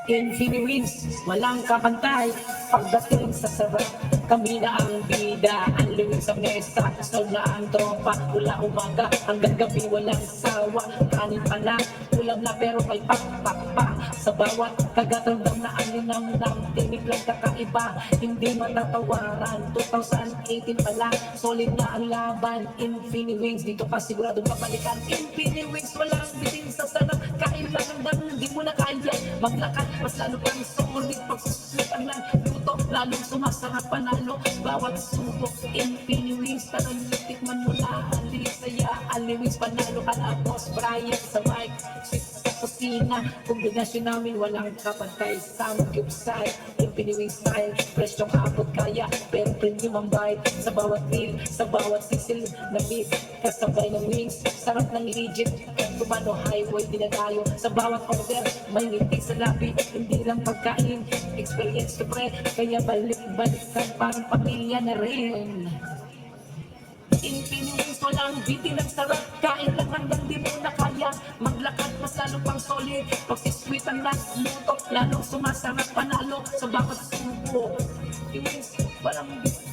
Infinity walang kapantay. Pagdating sa sarap, kami na ang bida. Ang luwig sa mesa, sol na ang tropa. Mula umaga hanggang gabi walang sawa. Kanin pa lang, ulam na pero may pak. Sa bawat kagatandang na alinamnam, tinig lang kakaiba, hindi matatawaran. 2018 pa lang, solid na ang laban. Infinity Wings, dito ka sigurado mabalikan. Infinity Wings, walang bitin sa sarap. Kain lang hanggang hindi mo na kaya maglakad, mas lalo pang solid. Pagsusulitan ng luto, lalong sumasarap panalo. Bawat subok, Infinity Wings, tanong tikman mo na. Alisaya, Aliwings, panalo ka na. Boss Brian sa mic, sa kusina. Kombinasyon namin walang kapantay. Samgyup side, Infinity Wings style. Fresh yung abot kaya, pero premium ang bite. Sa bawat meal, sa bawat sisil na beef, kasabay ng wings. Sarap ng legit, kumano highway dinadayo. Sa bawat order, may ngiti sa labi. Hindi lang pagkain, experience to pre. Kaya balik-balikan, parang pamilya na rin. Infinity Wings, walang bitin ang sarap. Kain lang hanggang di mo na kaya maglakad, mas lalo pang solid. Pagsisweet ang luto, lalong sumasarap panalo. Sa bawat subo, Infinity Wings, walang bitin.